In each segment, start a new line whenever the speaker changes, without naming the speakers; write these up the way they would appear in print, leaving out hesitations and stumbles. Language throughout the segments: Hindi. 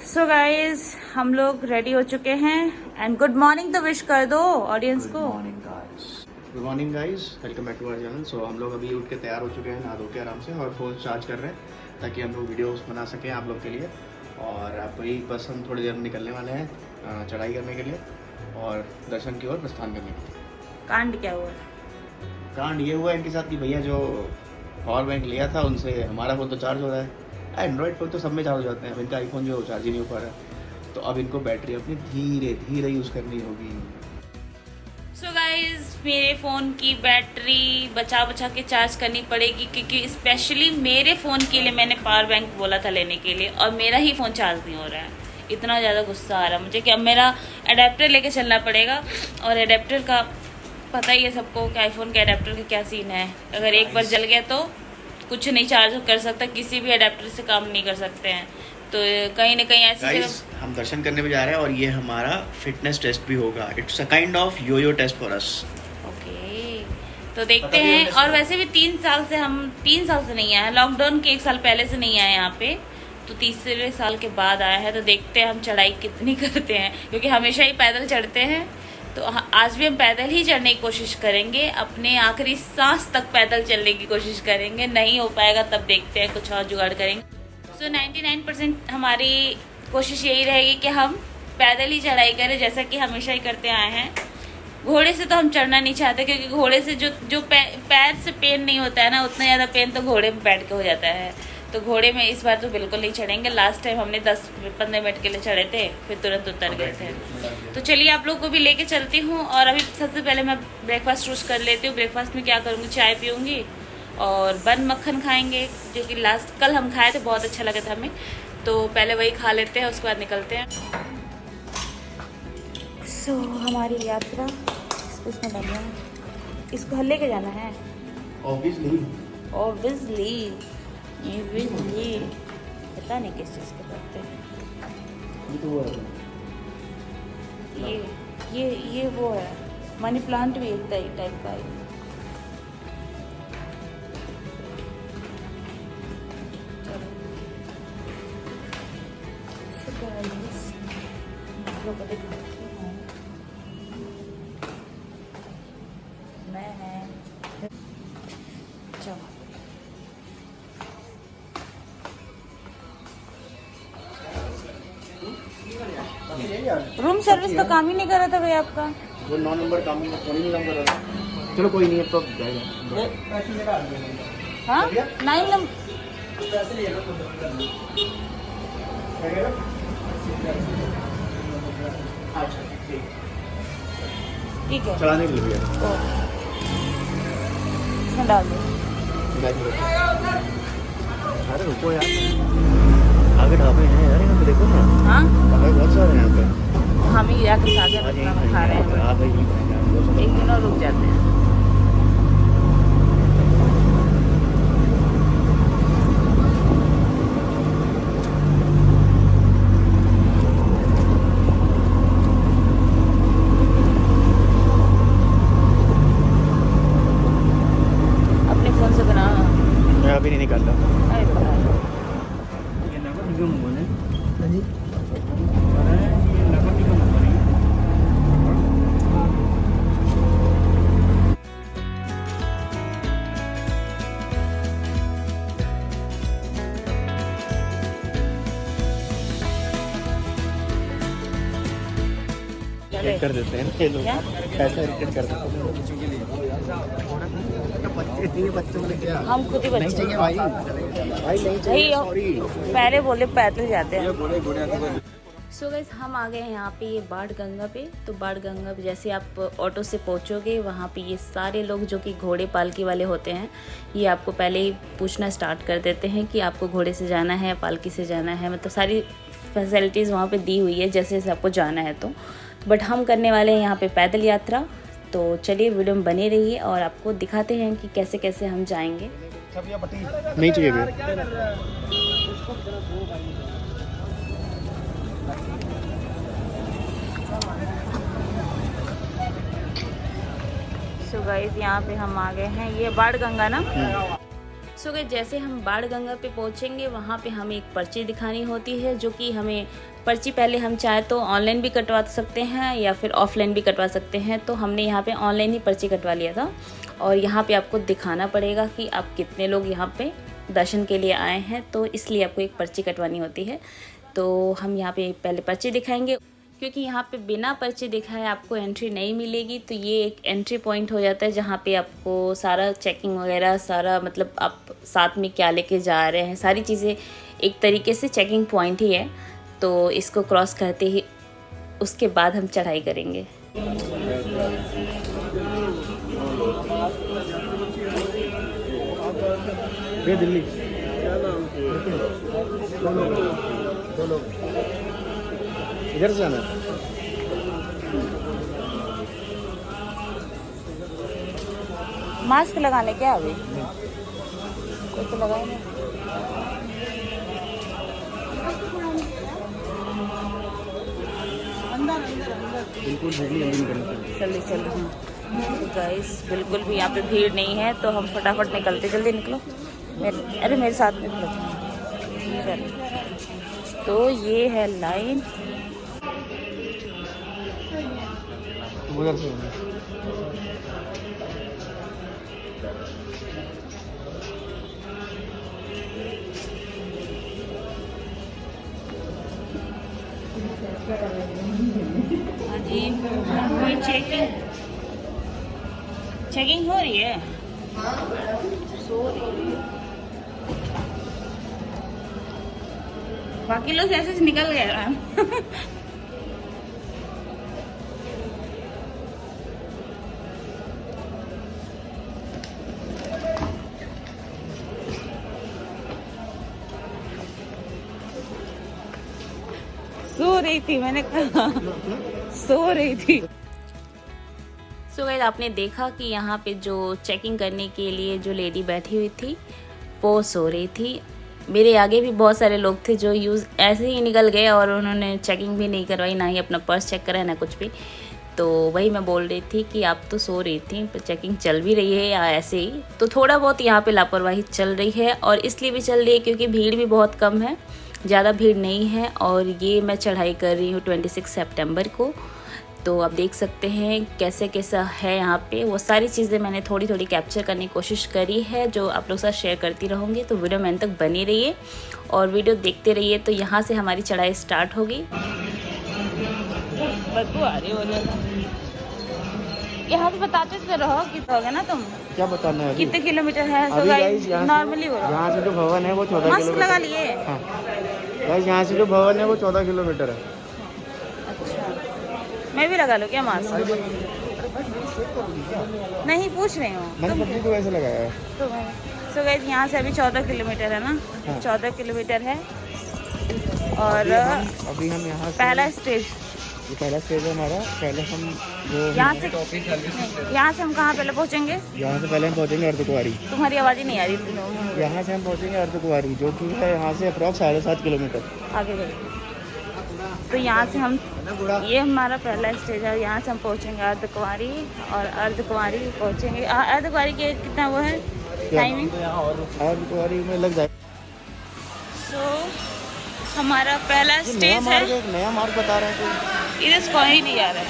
सो गाइज हम लोग रेडी हो चुके हैं एंड गुड मॉर्निंग तो विश कर दो ऑडियंस को।
Good morning guys, welcome back to our channel. So हम लोग अभी उठ के तैयार हो चुके हैं, नहा धो के आराम से, और फ़ोन चार्ज कर रहे हैं ताकि हम लोग वीडियोस बना सकें आप लोग के लिए। और अभी बस हम थोड़ी देर में निकलने वाले हैं चढ़ाई करने के लिए और दर्शन की ओर प्रस्थान करने के लिए।
कांड क्या हुआ?
कांड ये हुआ इनके साथ कि भैया जो पावर बैंक लिया था उनसे हमारा फ़ोन तो चार्ज हो रहा है। एंड्रॉयड फ़ोन तो सब में चार्ज हो जाते हैं, अब इनका आईफोन जो चार्ज ही नहीं हो पा रहा है, तो अब इनको बैटरी अपनी धीरे धीरे यूज़ करनी होगी।
सो गाइज मेरे फ़ोन की बैटरी बचा बचा के चार्ज करनी पड़ेगी क्योंकि स्पेशली मेरे फ़ोन के लिए मैंने पावर बैंक बोला था लेने के लिए और मेरा ही फ़ोन चार्ज नहीं हो रहा है। इतना ज़्यादा गुस्सा आ रहा है मुझे कि अब मेरा अडेप्टर लेके चलना पड़ेगा। और अडेप्टर का पता ही है सबको कि आईफोन के अडेप्टर का क्या सीन है। अगर एक बार जल गया तो कुछ नहीं चार्ज कर सकता, किसी भी अडेप्टर से काम नहीं कर सकते हैं। तो कहीं ना कहीं ऐसी जगह
हम दर्शन करने में जा रहे हैं और ये हमारा फिटनेस टेस्ट भी होगा। It's a kind of yoyo test for us.
Okay, तो देखते हैं। और वैसे भी 3 साल से हम 3 साल से नहीं आए हैं, लॉकडाउन के 1 साल पहले से नहीं आए यहाँ पे, तो तीसरे साल के बाद आया है। तो देखते हैं हम चढ़ाई कितनी करते हैं, क्योंकि हमेशा ही पैदल चढ़ते हैं। तो आज भी हम पैदल ही चढ़ने की कोशिश करेंगे, अपने आखिरी सांस तक पैदल चलने की कोशिश करेंगे। नहीं हो पाएगा तब देखते हैं, कुछ और जुगाड़ करेंगे। सो 99% हमारी कोशिश यही रहेगी कि हम पैदल ही चढ़ाई करें, जैसा कि हमेशा ही करते आए हैं। घोड़े से तो हम चढ़ना नहीं चाहते, क्योंकि घोड़े से जो पैर से पेन नहीं होता है ना, उतना ज़्यादा पेन तो घोड़े में बैठ के हो जाता है। तो घोड़े में इस बार तो बिल्कुल नहीं चढ़ेंगे। लास्ट टाइम हमने 10-15 मिनट के लिए चढ़े थे, फिर तुरंत उतर गए थे। तो चलिए आप लोग को भी लेके चलती हूँ। और अभी सबसे पहले मैं ब्रेकफास्ट रोस्ट कर लेती हूँ। ब्रेकफास्ट में क्या करूँगी, चाय पीऊँगी और बन मक्खन खाएंगे, जो कि लास्ट कल हम खाए थे, बहुत अच्छा लगा था हमें। तो पहले वही खा लेते हैं, उसके बाद निकलते हैं। सो हमारी यात्रा इसमें बन गया। इसको हल्ले के जाना है ऑब्वियसली। ये पता नहीं किस चीज़ के करते हैं। ये वो है, मनी प्लांट भी एक टाइप का है। मैं है चलो। रूम सर्विस तो काम ही नहीं कर रहा था भाई आपका।
वो 9 नंबर काम फोन ही नहीं काम कर रहा था। चलो कोई नहीं, अब तो जाएगा।
हाँ 9 नंबर ठीक है,
चलाने के लिए भैया
इसमें डाल दो।
अरे रुको यार, आगे ढाबे हैं यार, यहाँ पे देखो ना।
हाँ
ढाबे बहुत सारे हैं यहाँ पे।
हम ही जाके सागर में खा रहे हैं, एक दिन और रुक जाते हैं। अपने फोन से बना,
मैं अभी नहीं निकाल रहा।
अरे बता दो।
कर देते हैं ये लोग,
क्या?
पैसा रिटेट कर देते हैं। बच्चों को क्या,
हम खुद ही
नहीं
बच्चे
चाहिए भाई, भाई नहीं चाहिए, सॉरी।
पहले बोले पैदल जाते हैं। सो गाइस हम आ गए हैं यहाँ पे, ये बाढ़ गंगा पे। तो बाढ़ गंगा पे जैसे आप ऑटो से पहुँचोगे, वहाँ पे ये सारे लोग जो कि घोड़े पालकी वाले होते हैं, ये आपको पहले ही पूछना स्टार्ट कर देते हैं कि आपको घोड़े से जाना है, पालकी से जाना है। मतलब सारी फैसिलिटीज़ वहाँ पे दी हुई है जैसे जैसे आपको जाना है। तो बट हम करने वाले हैं यहाँ पे पैदल यात्रा। तो चलिए वीडियो में बने रहिए और आपको दिखाते हैं कि कैसे कैसे हम जाएंगे।
नहीं चाहिए भैया।
सो गाइस यहाँ पे हम आ गए हैं, ये बाढ़ गंगा ना। सो गाइस जैसे हम बाढ़ गंगा पे पहुँचेंगे, वहाँ पे हमें एक पर्ची दिखानी होती है जो कि हमें पर्ची पहले हम चाहे तो ऑनलाइन भी कटवा सकते हैं या फिर ऑफलाइन भी कटवा सकते हैं। तो हमने यहाँ पे ऑनलाइन ही पर्ची कटवा लिया था। और यहाँ पे आपको दिखाना पड़ेगा कि आप कितने लोग यहाँ पे दर्शन के लिए आए हैं, तो इसलिए आपको एक पर्ची कटवानी होती है। तो हम यहाँ पे पहले पर्ची दिखाएंगे, क्योंकि यहाँ पे बिना पर्ची दिखाए आपको एंट्री नहीं मिलेगी। तो ये एक एंट्री पॉइंट हो जाता है जहाँ पे आपको सारा चेकिंग वगैरह सारा, मतलब आप साथ में क्या लेके जा रहे हैं, सारी चीज़ें एक तरीके से चेकिंग पॉइंट ही है। तो इसको क्रॉस करते ही उसके बाद हम चढ़ाई करेंगे।
ये दिल्ली इधर से आना।
मास्क लगाने क्या अभी कोई तो लगाए नहीं।
बिल्कुल
जल्दी चलो गाइस, बिल्कुल भी यहाँ पे भीड़ नहीं है। तो हम फटाफट निकलते, जल्दी निकलो अरे मेरे साथ निकलो। चलो, तो ये है लाइन।
उधर से
हाँ जी, कोई चेकिंग हो रही है। बाकी लोग ऐसे से निकल गए। सो रही थी, मैंने कहा सो रही थी। सो गाइस, आपने देखा कि यहाँ पे जो चेकिंग करने के लिए जो लेडी बैठी हुई थी वो सो रही थी। मेरे आगे भी बहुत सारे लोग थे जो ऐसे ही निकल गए और उन्होंने चेकिंग भी नहीं करवाई, ना ही अपना पर्स चेक करा, ना कुछ भी। तो वही मैं बोल रही थी कि आप तो सो रही थी, पर चेकिंग चल भी रही है या ऐसे ही। तो थोड़ा बहुत यहाँ पे लापरवाही चल रही है, और इसलिए भी चल रही है क्योंकि भीड़ भी बहुत कम है, ज़्यादा भीड़ नहीं है। और ये मैं चढ़ाई कर रही हूँ 26 सितंबर को। तो आप देख सकते हैं कैसे कैसा है यहाँ पे। वो सारी चीज़ें मैंने थोड़ी थोड़ी कैप्चर करने की कोशिश करी है, जो आप लोग साथ शेयर करती रहूँगी। तो वीडियो में तक बनी रहिए और वीडियो देखते रहिए। तो यहाँ से हमारी चढ़ाई स्टार्ट होगी। बदबू आ रही हो यहाँ से बताते तो रहो कितना होगा ना। तुम
क्या बताना है?
कितने किलोमीटर है? नॉर्मली
यहाँ से जो भवन है वो 14
मास्क लगा लिए।
गाइस, यहाँ से जो भवन है वो 14 किलोमीटर है।
अच्छा, मैं भी लगा लूँ क्या मास्क? नहीं, पूछ रही हूँ।
मैंने पब्लिक को वैसे लगाया है।
तो गाइस, यहाँ से अभी 14 किलोमीटर है ना।
हाँ।
14 किलोमीटर है। और
अभी हम यहाँ
पहला स्टेज,
ये पहला स्टेज है हमारा। पहले हम जो
यहाँ से हम कहाँ पहले पहुँचेंगे?
यहाँ से पहले हम पहुँचेंगे अर्धकुंवारी।
तुम्हारी आवाज़ ही नहीं आ रही।
यहाँ से हम पहुँचेंगे अर्धकुंवारी, जो कि है यहाँ से अप्रॉक्स 7.5 किलोमीटर
आगे गए। तो यहाँ से हम, ये हमारा पहला स्टेज है। यहाँ से हम पहुँचेंगे अर्धकुंवारी, और अर्धकुंवारी पहुँचेंगे। अर्धकुंवारी के कितना वो है टाइमिंग?
अर्धकुंवारी में लग जाए।
तो हमारा पहला स्टेज है।
नया मार्ग बता रहे हैं।
इधर से कोई नहीं जा रहा है।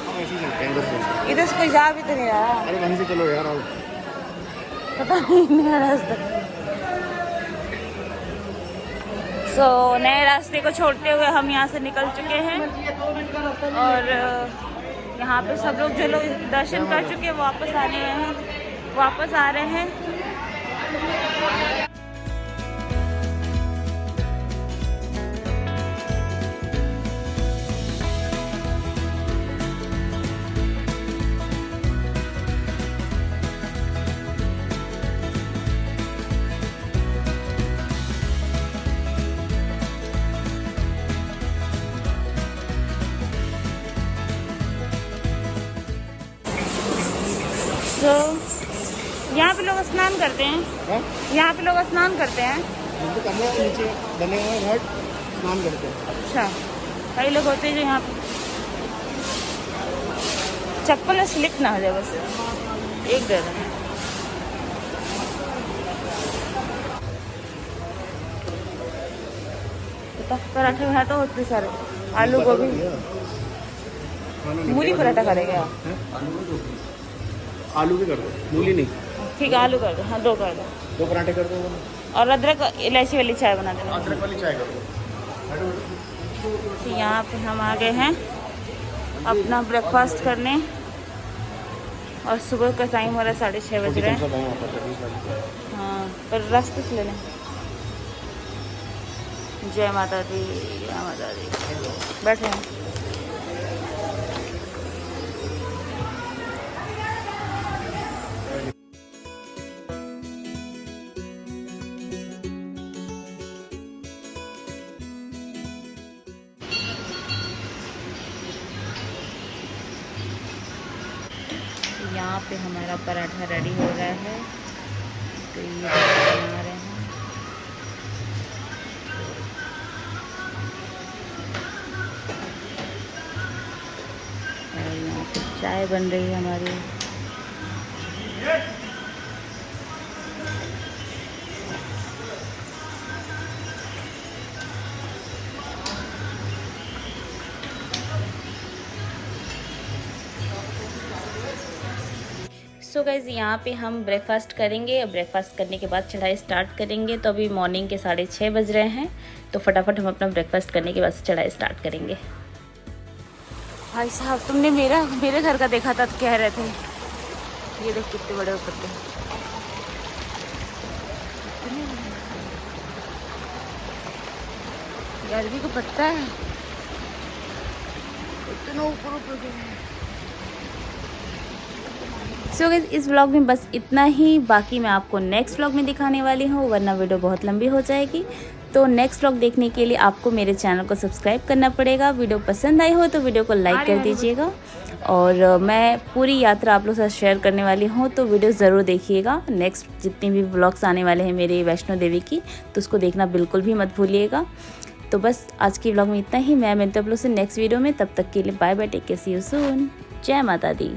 हम ऐसे ही चलते हैं इधर से।
इधर से कोई जा भी तो नहीं रहा।
अरे वहीं से चलो यार, आओ।
पता नहीं नया रास्ता। नए रास्ते को छोड़ते हुए हम यहाँ से निकल चुके हैं। और यहाँ पे सब लोग जो लोग दर्शन कर चुके हैं वापस आ रहे हैं। तो यहाँ पे लोग स्नान करते हैं। यहाँ पे लोग स्नान करते हैं।
नीचे बने हुए घाट स्नान करते हैं।
अच्छा, कई लोग होते हैं जो यहाँ पे चप्पल में स्लिप ना हो जाए, बस एक डर है। बता पराठे में है तो इतने सारे आलू गोभी मूली पराठा करेगा।
आलू भी कर दो, मूली नहीं।
ठीक है आलू कर दो, हाँ 2 कर दो।
2 पराठे कर दो
और अदरक इलायची वाली चाय बना देना।
अदरक वाली चाय कर दो।
तो यहाँ पे हम आ गए हैं अपना ब्रेकफास्ट करने और सुबह का टाइम हो रहा है 6:30 बज रहे हैं। हाँ पर रास्ते से ले लें। जय माता दी, जय माता दी। बैठे हैं। यहाँ पे हमारा पराठा रेडी हो रहा है, तो ये बना रहे हैं। और यहाँ पे चाय बन रही है हमारी। सो गाइज़ यहाँ पे हम ब्रेकफास्ट करेंगे और ब्रेकफास्ट करने के बाद चढ़ाई स्टार्ट करेंगे। तो अभी मॉर्निंग के 6:30 बज रहे हैं, तो फटाफट हम अपना ब्रेकफास्ट करने के बाद चढ़ाई स्टार्ट करेंगे। भाई साहब तुमने मेरे घर का देखा था तो कह रहे थे ये देख कितने बड़े पत्ते। गर्मी को पत्ता है इतना ऊपर ऊपर गया। सो गाइस इस व्लॉग में बस इतना ही, बाकी मैं आपको नेक्स्ट व्लॉग में दिखाने वाली हूँ, वरना वीडियो बहुत लंबी हो जाएगी। तो नेक्स्ट व्लॉग देखने के लिए आपको मेरे चैनल को सब्सक्राइब करना पड़ेगा। वीडियो पसंद आई हो तो वीडियो को लाइक कर दीजिएगा। और मैं पूरी यात्रा आप लोग के साथ शेयर करने वाली हूँ, तो वीडियो ज़रूर देखिएगा। नेक्स्ट जितनी भी व्लॉग्स आने वाले हैं मेरे वैष्णो देवी की, तो उसको देखना बिल्कुल भी मत भूलिएगा। तो बस आज की व्लॉग में इतना ही। मैं मिलती हूँ आप लोग से नेक्स्ट वीडियो में। तब तक के लिए bye bye, take care, see you soon. जय माता दी।